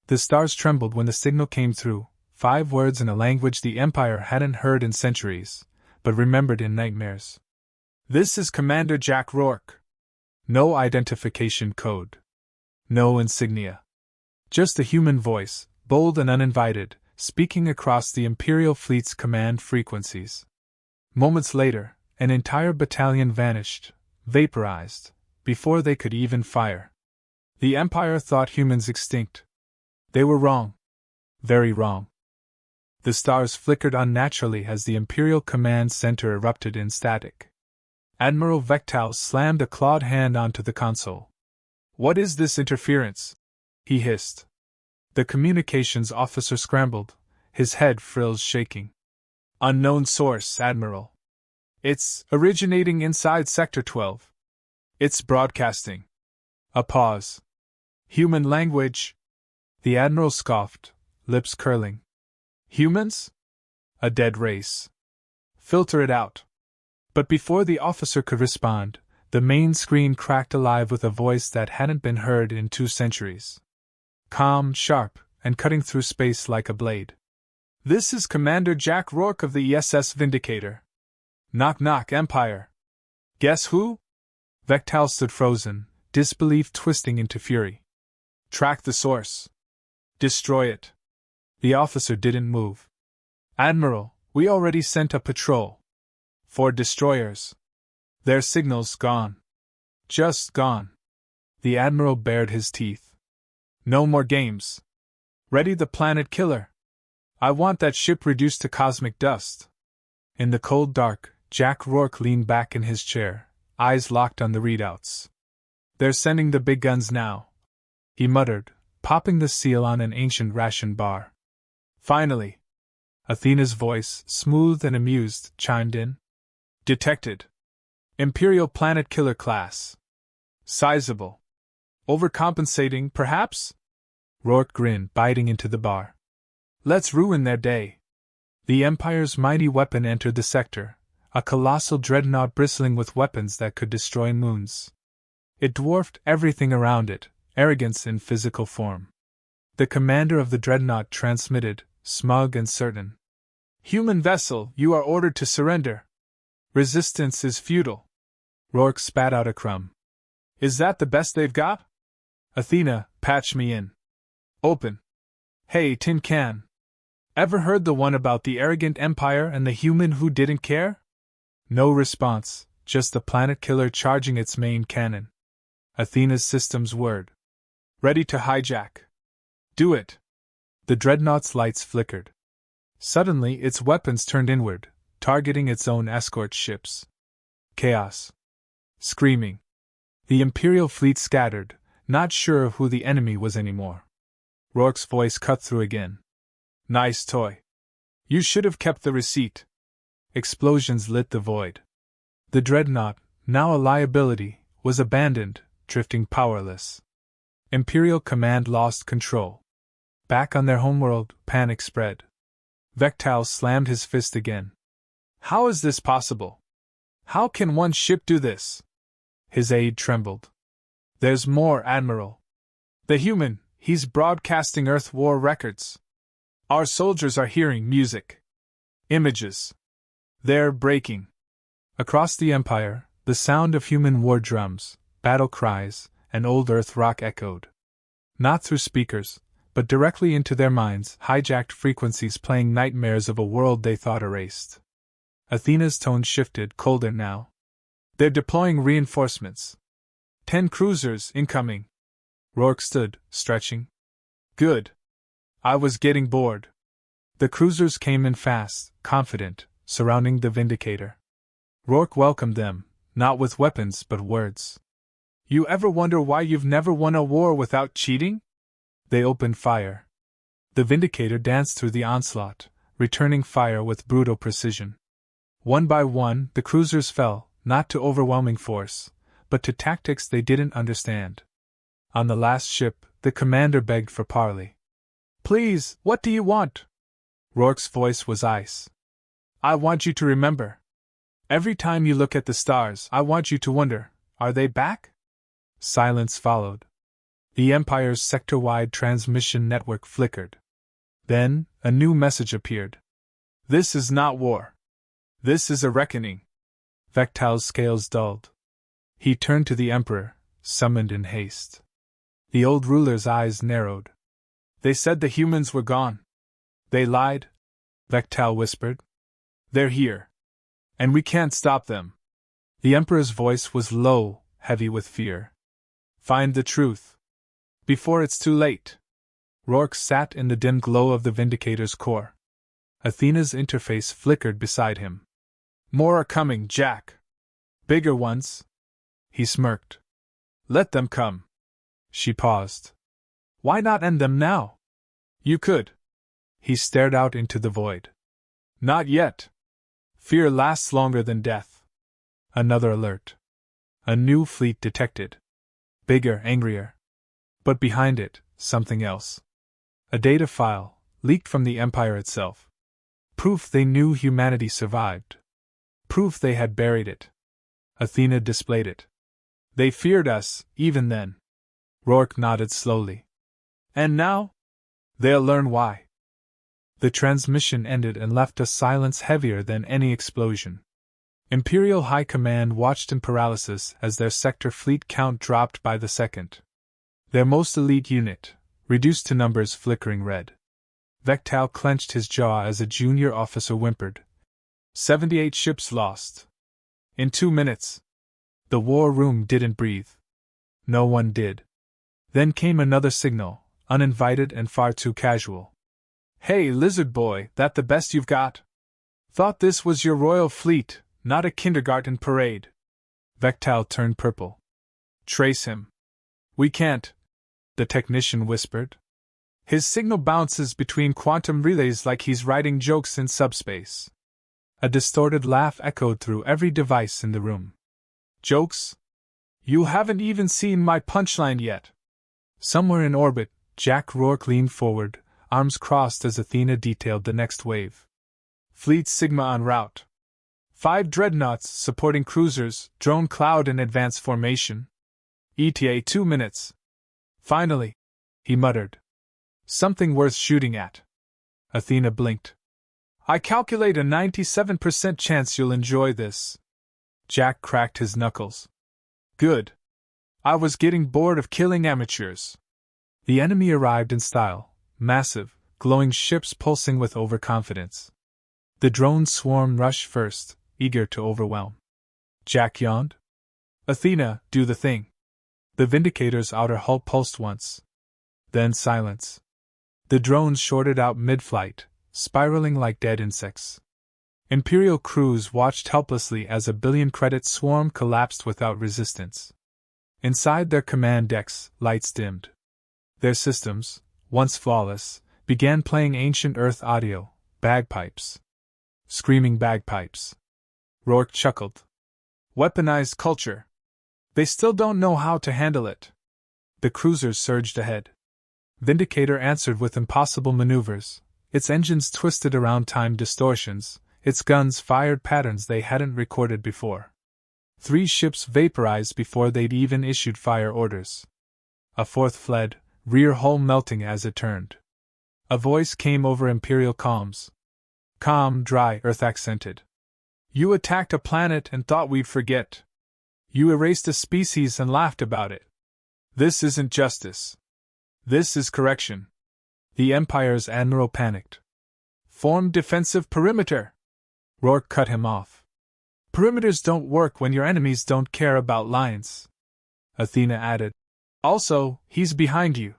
The stars trembled when the signal came through, 5 words in a language the Empire hadn't heard in centuries, but remembered in nightmares. This is Commander Jack Rourke. No identification code. No insignia. Just a human voice, bold and uninvited, speaking across the Imperial fleet's command frequencies. Moments later, an entire battalion vanished, vaporized, before they could even fire. The Empire thought humans extinct. They were wrong. Very wrong. The stars flickered unnaturally as the Imperial Command Center erupted in static. Admiral Vectal slammed a clawed hand onto the console. "What is this interference?" he hissed. The communications officer scrambled, his head frills shaking. "Unknown source, Admiral. It's originating inside Sector 12. It's broadcasting." A pause. "Human language?" The Admiral scoffed, lips curling. "Humans? A dead race. Filter it out." But before the officer could respond, the main screen cracked alive with a voice that hadn't been heard in 2 centuries. Calm, sharp, and cutting through space like a blade. "This is Commander Jack Rourke of the ESS Vindicator. Knock knock, Empire. Guess who?" Vectal stood frozen, disbelief twisting into fury. "Track the source. Destroy it." The officer didn't move. "Admiral, we already sent a patrol. 4 destroyers. Their signals gone. Just gone." The Admiral bared his teeth. "No more games. Ready the planet killer. I want that ship reduced to cosmic dust." In the cold dark, Jack Rourke leaned back in his chair, eyes locked on the readouts. "They're sending the big guns now," he muttered, popping the seal on an ancient ration bar. "Finally." Athena's voice, smooth and amused, chimed in. "Detected. Imperial planet killer class. Sizable. Overcompensating, perhaps?" Rourke grinned, biting into the bar. "Let's ruin their day." The Empire's mighty weapon entered the sector, a colossal dreadnought bristling with weapons that could destroy moons. It dwarfed everything around it, arrogance in physical form. The commander of the dreadnought transmitted, smug and certain. "Human vessel, you are ordered to surrender. Resistance is futile." Rourke spat out a crumb. "Is that the best they've got?" "Athena, patch me in." "Open." "Hey, Tin Can. Ever heard the one about the arrogant Empire and the human who didn't care?" No response, just the planet killer charging its main cannon. Athena's systems whirred. "Ready to hijack." "Do it." The dreadnought's lights flickered. Suddenly its weapons turned inward, targeting its own escort ships. Chaos. Screaming. The Imperial fleet scattered, not sure who the enemy was anymore. Rourke's voice cut through again. "Nice toy. You should have kept the receipt." Explosions lit the void. The dreadnought, now a liability, was abandoned, drifting powerless. Imperial command lost control. Back on their homeworld, panic spread. Vectal slammed his fist again. "How is this possible? How can one ship do this?" His aide trembled. "There's more, Admiral. The human, he's broadcasting Earth war records. Our soldiers are hearing music. Images. They're breaking." Across the Empire, the sound of human war drums, battle cries, and old Earth rock echoed. Not through speakers, but directly into their minds, hijacked frequencies playing nightmares of a world they thought erased. Athena's tone shifted, colder now. "They're deploying reinforcements. 10 cruisers incoming." Rourke stood, stretching. "Good. I was getting bored." The cruisers came in fast, confident, surrounding the Vindicator. Rourke welcomed them, not with weapons but words. "You ever wonder why you've never won a war without cheating?" They opened fire. The Vindicator danced through the onslaught, returning fire with brutal precision. One by one, the cruisers fell, not to overwhelming force, but to tactics they didn't understand. On the last ship, the commander begged for parley. "Please, what do you want?" Rourke's voice was ice. "I want you to remember. Every time you look at the stars, I want you to wonder, are they back?" Silence followed. The Empire's sector-wide transmission network flickered. Then, a new message appeared. This is not war. This is a reckoning. Vectal's scales dulled. He turned to the Emperor, summoned in haste. The old ruler's eyes narrowed. They said the humans were gone. They lied, Vectal whispered. They're here. And we can't stop them. The Emperor's voice was low, heavy with fear. Find the truth. Before it's too late. Rourke sat in the dim glow of the Vindicator's core. Athena's interface flickered beside him. More are coming, Jack. Bigger ones. He smirked. Let them come. She paused. Why not end them now? You could. He stared out into the void. Not yet. Fear lasts longer than death. Another alert. A new fleet detected. Bigger, angrier. But behind it, something else. A data file, leaked from the Empire itself. Proof they knew humanity survived. Proof they had buried it. Athena displayed it. They feared us, even then. Rourke nodded slowly. And now? They'll learn why. The transmission ended and left a silence heavier than any explosion. Imperial High Command watched in paralysis as their sector fleet count dropped by the second. Their most elite unit, reduced to numbers flickering red. Vectal clenched his jaw as a junior officer whimpered. 78 ships lost. In 2 minutes. The war room didn't breathe. No one did. Then came another signal, uninvited and far too casual. Hey, lizard boy, that the best you've got? Thought this was your royal fleet, not a kindergarten parade. Vectal turned purple. Trace him. We can't, the technician whispered. His signal bounces between quantum relays like he's writing jokes in subspace. A distorted laugh echoed through every device in the room. Jokes? You haven't even seen my punchline yet. Somewhere in orbit, Jack Rourke leaned forward, arms crossed as Athena detailed the next wave. Fleet Sigma en route. 5 dreadnoughts supporting cruisers, drone cloud in advance formation. ETA 2 minutes. Finally, he muttered. Something worth shooting at. Athena blinked. I calculate a 97% chance you'll enjoy this. Jack cracked his knuckles. Good. I was getting bored of killing amateurs. The enemy arrived in style, massive, glowing ships pulsing with overconfidence. The drone swarm rushed first, eager to overwhelm. Jack yawned. Athena, do the thing. The Vindicator's outer hull pulsed once. Then silence. The drones shorted out mid-flight, spiraling like dead insects. Imperial crews watched helplessly as a billion-credit swarm collapsed without resistance. Inside their command decks, lights dimmed. Their systems, once flawless, began playing ancient Earth audio, bagpipes. Screaming bagpipes. Rourke chuckled. Weaponized culture. They still don't know how to handle it. The cruisers surged ahead. Vindicator answered with impossible maneuvers, its engines twisted around time distortions, its guns fired patterns they hadn't recorded before. 3 ships vaporized before they'd even issued fire orders. A 4th fled, rear hull melting as it turned. A voice came over Imperial comms. Calm, dry, Earth-accented. You attacked a planet and thought we'd forget. You erased a species and laughed about it. This isn't justice. This is correction. The Empire's admiral panicked. Form defensive perimeter. Rourke cut him off. Perimeters don't work when your enemies don't care about lines. Athena added. Also, he's behind you.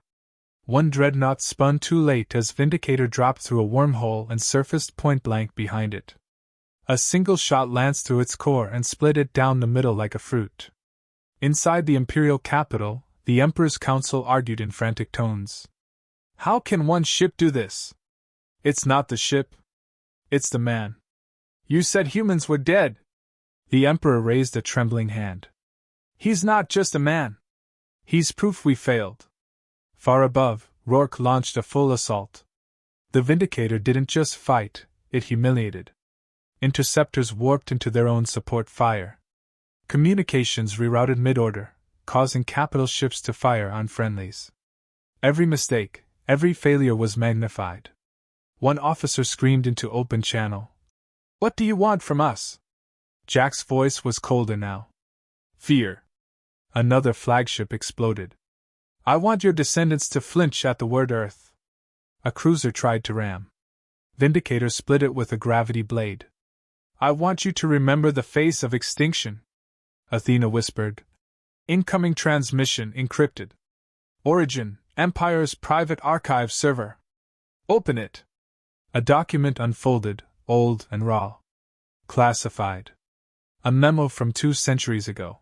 One dreadnought spun too late as Vindicator dropped through a wormhole and surfaced point-blank behind it. A single shot lanced through its core and split it down the middle like a fruit. Inside the Imperial capital, the Emperor's council argued in frantic tones. How can one ship do this? It's not the ship. It's the man. You said humans were dead. The Emperor raised a trembling hand. He's not just a man. He's proof we failed. Far above, Rourke launched a full assault. The Vindicator didn't just fight, it humiliated. Interceptors warped into their own support fire. Communications rerouted mid-order, causing capital ships to fire on friendlies. Every mistake, every failure was magnified. One officer screamed into open channel, "What do you want from us?" Jack's voice was colder now. "Fear." Another flagship exploded. "I want your descendants to flinch at the word Earth." A cruiser tried to ram. Vindicator split it with a gravity blade. "I want you to remember the face of extinction." Athena whispered, "Incoming transmission encrypted. Origin, Empire's private archive server. Open it." A document unfolded, old and raw. Classified. A memo from 2 centuries ago.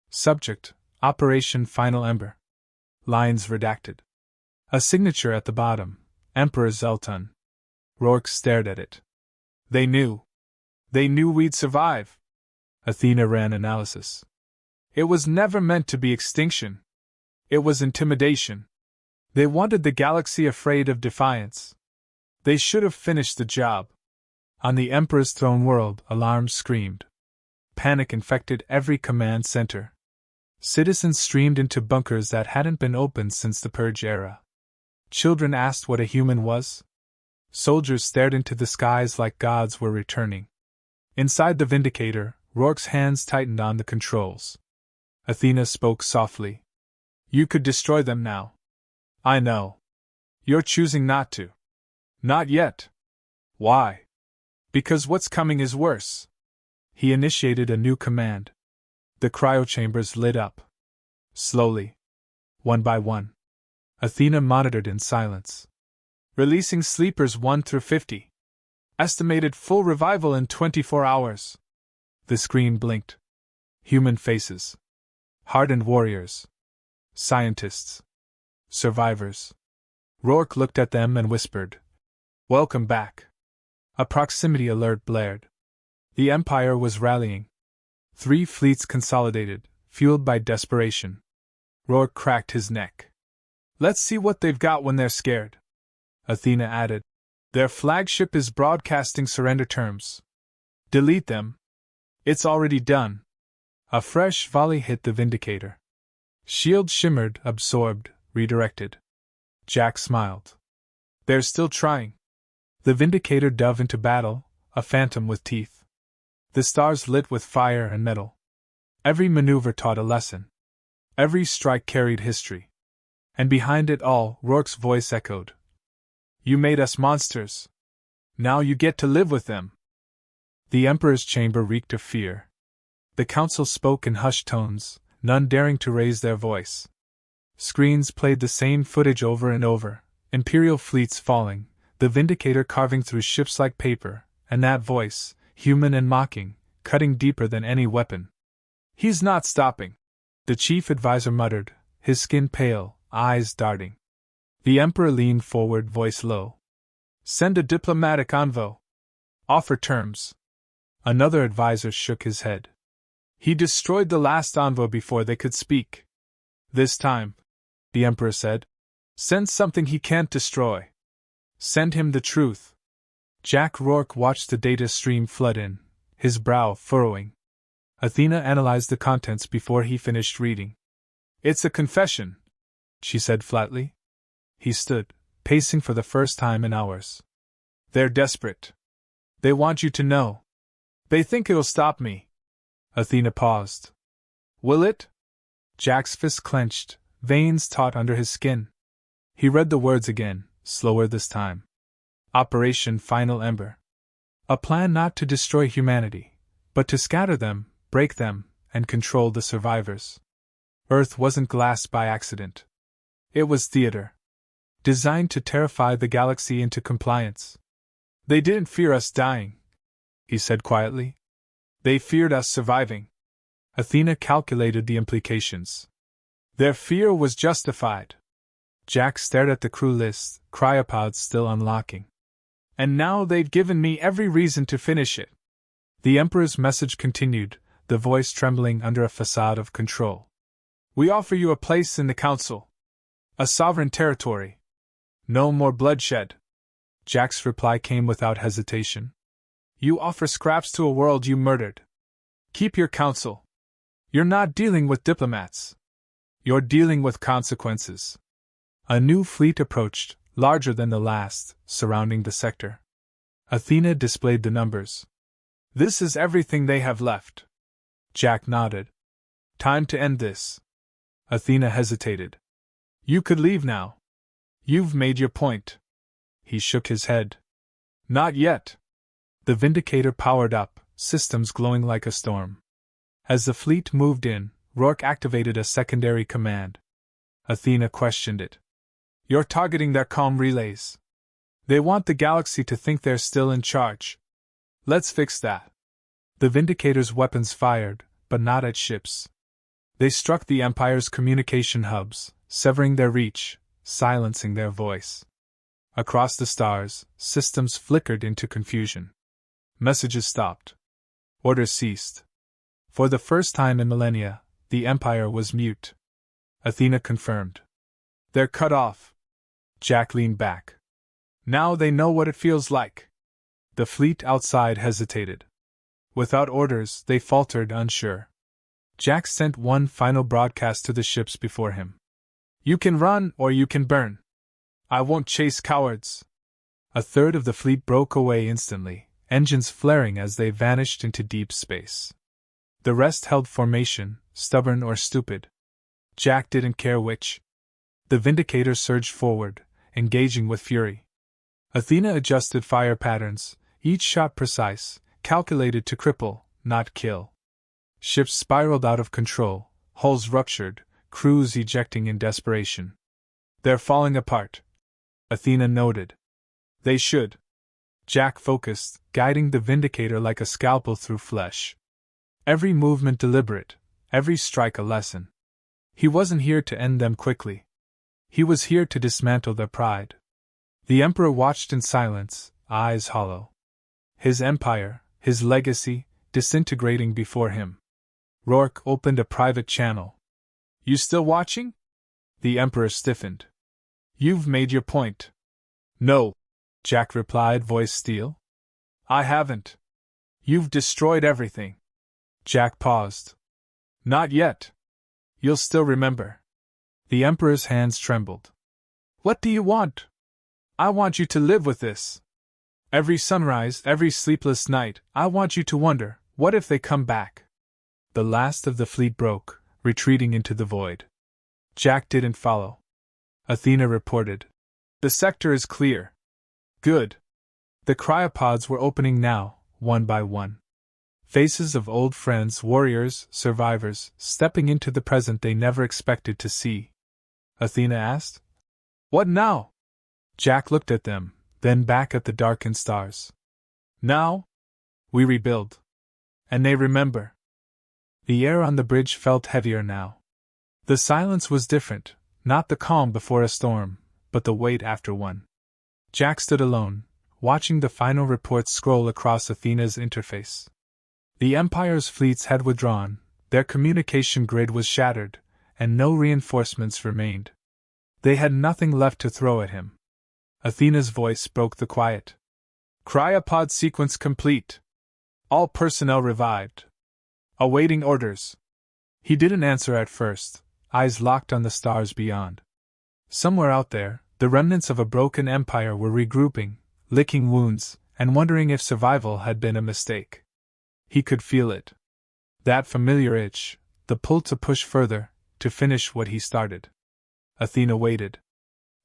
Subject, Operation Final Ember. Lines redacted. A signature at the bottom, Emperor Zelton. Rourke stared at it. They knew. They knew we'd survive. Athena ran analysis. It was never meant to be extinction. It was intimidation. They wanted the galaxy afraid of defiance. They should have finished the job. On the Emperor's throne world, alarms screamed. Panic infected every command center. Citizens streamed into bunkers that hadn't been opened since the Purge era. Children asked what a human was. Soldiers stared into the skies like gods were returning. Inside the Vindicator, Rourke's hands tightened on the controls. Athena spoke softly. "You could destroy them now." "I know. You're choosing not to." "Not yet." "Why?" "Because what's coming is worse." He initiated a new command. The cryochambers lit up. Slowly. One by one. Athena monitored in silence. "Releasing sleepers 1 through 50. Estimated full revival in 24 hours. The screen blinked. Human faces. Hardened warriors. Scientists. Survivors. Rourke looked at them and whispered, "Welcome back." A proximity alert blared. The Empire was rallying. 3 fleets consolidated, fueled by desperation. Rourke cracked his neck. "Let's see what they've got when they're scared." Athena added, "Their flagship is broadcasting surrender terms. Delete them." "It's already done." A fresh volley hit the Vindicator. Shield shimmered, absorbed, redirected. Jack smiled. "They're still trying." The Vindicator dove into battle, a phantom with teeth. The stars lit with fire and metal. Every maneuver taught a lesson. Every strike carried history. And behind it all, Rourke's voice echoed. "You made us monsters. Now you get to live with them." The Emperor's chamber reeked of fear. The Council spoke in hushed tones, none daring to raise their voice. Screens played the same footage over and over, Imperial fleets falling, the Vindicator carving through ships like paper, and that voice, human and mocking, cutting deeper than any weapon. "He's not stopping," the chief advisor muttered, his skin pale, eyes darting. The Emperor leaned forward, voice low. "Send a diplomatic envoy. Offer terms." Another advisor shook his head. "He destroyed the last envoy before they could speak." "This time," the Emperor said, "send something he can't destroy. Send him the truth." Jack Rourke watched the data stream flood in, his brow furrowing. Athena analyzed the contents before he finished reading. "It's a confession," she said flatly. He stood, pacing for the first time in hours. "They're desperate. They want you to know. They think it'll stop me." Athena paused. "Will it?" Jack's fist clenched, veins taut under his skin. He read the words again, slower this time. Operation Final Ember. A plan not to destroy humanity, but to scatter them, break them, and control the survivors. Earth wasn't glass by accident. It was theater. Designed to terrify the galaxy into compliance. "They didn't fear us dying," he said quietly. "They feared us surviving." Athena calculated the implications. Their fear was justified. Jack stared at the crew list, cryopods still unlocking. "And now they've given me every reason to finish it." The Emperor's message continued, the voice trembling under a facade of control. "We offer you a place in the Council. A sovereign territory. No more bloodshed." Jack's reply came without hesitation. "You offer scraps to a world you murdered. Keep your counsel. You're not dealing with diplomats. You're dealing with consequences. A new fleet approached, larger than the last, surrounding the sector. Athena displayed the numbers. This is everything they have left. Jack nodded. Time to end this. Athena hesitated. You could leave now. You've made your point. He shook his head. Not yet. The Vindicator powered up, systems glowing like a storm. As the fleet moved in, Rourke activated a secondary command. Athena questioned it. You're targeting their comm relays. They want the galaxy to think they're still in charge. Let's fix that. The Vindicator's weapons fired, but not at ships. They struck the Empire's communication hubs, severing their reach, silencing their voice. Across the stars, systems flickered into confusion. Messages stopped. Orders ceased. For the first time in millennia, the Empire was mute. Athena confirmed. They're cut off. Jack leaned back. Now they know what it feels like. The fleet outside hesitated. Without orders, they faltered, unsure. Jack sent one final broadcast to the ships before him. You can run or you can burn. I won't chase cowards. A third of the fleet broke away instantly, engines flaring as they vanished into deep space. The rest held formation, stubborn or stupid. Jack didn't care which. The Vindicator surged forward, engaging with fury. Athena adjusted fire patterns, each shot precise, calculated to cripple, not kill. Ships spiraled out of control, hulls ruptured, crews ejecting in desperation. They're falling apart, Athena noted. They should. Jack focused, guiding the Vindicator like a scalpel through flesh. Every movement deliberate, every strike a lesson. He wasn't here to end them quickly. He was here to dismantle their pride. The Emperor watched in silence, eyes hollow. His empire, his legacy, disintegrating before him. Rourke opened a private channel. You still watching? The Emperor stiffened. You've made your point. No, Jack replied, voice steel. I haven't. You've destroyed everything. Jack paused. Not yet. You'll still remember. The Emperor's hands trembled. What do you want? I want you to live with this. Every sunrise, every sleepless night, I want you to wonder, what if they come back? The last of the fleet broke, retreating into the void. Jack didn't follow. Athena reported. The sector is clear. Good. The cryopods were opening now, one by one. Faces of old friends, warriors, survivors, stepping into the present they never expected to see. Athena asked. What now? Jack looked at them, then back at the darkened stars. Now? We rebuild. And they remember. The air on the bridge felt heavier now. The silence was different, not the calm before a storm, but the wait after one. Jack stood alone, watching the final reports scroll across Athena's interface. The Empire's fleets had withdrawn, their communication grid was shattered, and no reinforcements remained. They had nothing left to throw at him. Athena's voice broke the quiet. Cryopod sequence complete. All personnel revived. Awaiting orders. He didn't answer at first, eyes locked on the stars beyond. Somewhere out there, the remnants of a broken empire were regrouping, licking wounds, and wondering if survival had been a mistake. He could feel it. That familiar itch, the pull to push further, to finish what he started. Athena waited.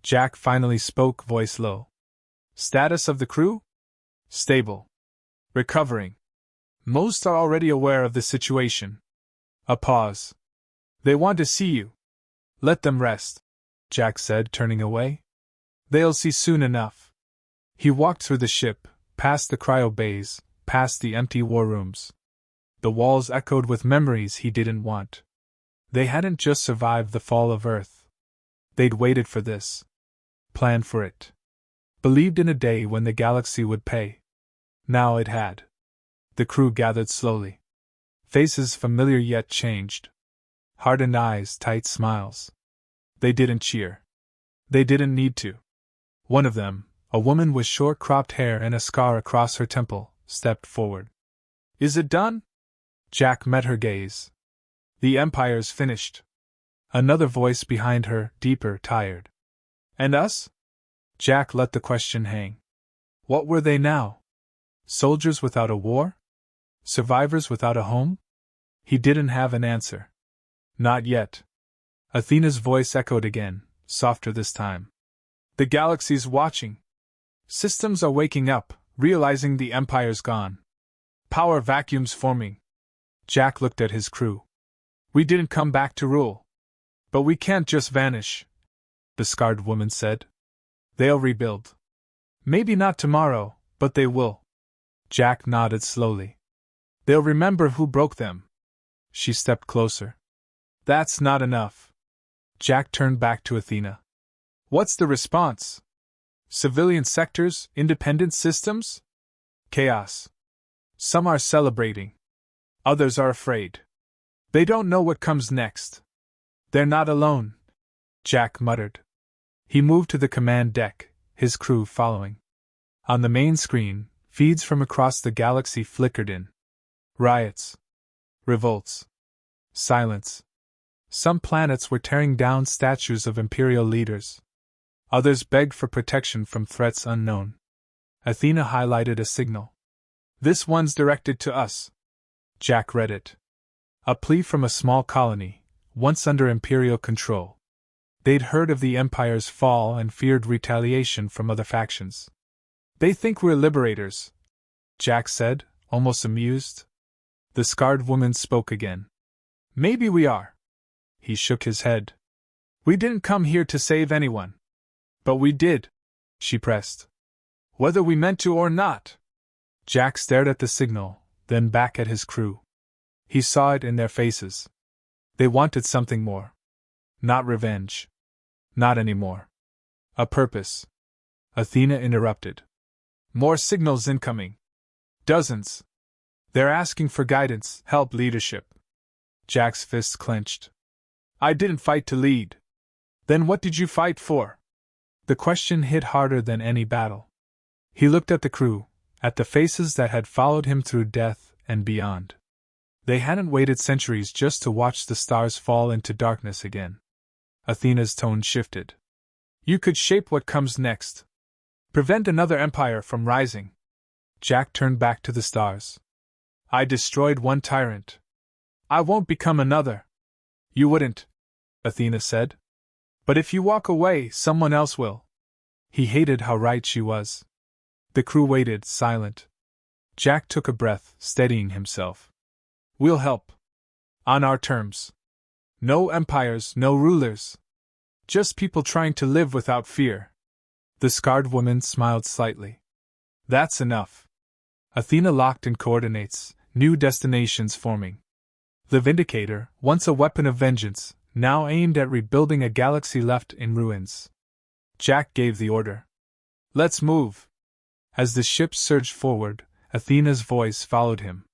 Jack finally spoke, voice low. Status of the crew? Stable. Recovering. Most are already aware of the situation. A pause. They want to see you. Let them rest, Jack said, turning away. They'll see soon enough. He walked through the ship, past the cryo bays, past the empty war rooms. The walls echoed with memories he didn't want. They hadn't just survived the fall of Earth. They'd waited for this. Planned for it. Believed in a day when the galaxy would pay. Now it had. The crew gathered slowly. Faces familiar yet changed. Hardened eyes, tight smiles. They didn't cheer. They didn't need to. One of them, a woman with short-cropped hair and a scar across her temple, stepped forward. Is it done? Jack met her gaze. The Empire's finished. Another voice behind her, deeper, tired. And us? Jack let the question hang. What were they now? Soldiers without a war? Survivors without a home? He didn't have an answer. Not yet. Athena's voice echoed again, softer this time. The galaxy's watching. Systems are waking up, realizing the Empire's gone. Power vacuums forming. Jack looked at his crew. We didn't come back to rule. But we can't just vanish, the scarred woman said. They'll rebuild. Maybe not tomorrow, but they will. Jack nodded slowly. They'll remember who broke them. She stepped closer. That's not enough. Jack turned back to Athena. What's the response? Civilian sectors, independent systems? Chaos. Some are celebrating. Others are afraid. They don't know what comes next. They're not alone, Jack muttered. He moved to the command deck, his crew following. On the main screen, feeds from across the galaxy flickered in. Riots. Revolts. Silence. Some planets were tearing down statues of imperial leaders. Others begged for protection from threats unknown. Athena highlighted a signal. This one's directed to us. Jack read it. A plea from a small colony, once under imperial control. They'd heard of the Empire's fall and feared retaliation from other factions. They think we're liberators, Jack said, almost amused. The scarred woman spoke again. Maybe we are. He shook his head. We didn't come here to save anyone. But we did, she pressed. Whether we meant to or not. Jack stared at the signal, then back at his crew. He saw it in their faces. They wanted something more. Not revenge. Not anymore. A purpose. Athena interrupted. More signals incoming. Dozens. They're asking for guidance, help, leadership. Jack's fists clenched. I didn't fight to lead. Then what did you fight for? The question hit harder than any battle. He looked at the crew, at the faces that had followed him through death and beyond. They hadn't waited centuries just to watch the stars fall into darkness again. Athena's tone shifted. You could shape what comes next. Prevent another empire from rising. Jack turned back to the stars. I destroyed one tyrant. I won't become another. You wouldn't, Athena said. But if you walk away, someone else will. He hated how right she was. The crew waited, silent. Jack took a breath, steadying himself. We'll help. On our terms. No empires, no rulers. Just people trying to live without fear. The scarred woman smiled slightly. That's enough. Athena locked in coordinates, new destinations forming. The Vindicator, once a weapon of vengeance, now aimed at rebuilding a galaxy left in ruins. Jack gave the order. Let's move. As the ship surged forward, Athena's voice followed him.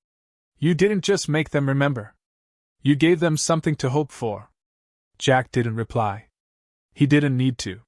You didn't just make them remember. You gave them something to hope for. Jack didn't reply. He didn't need to.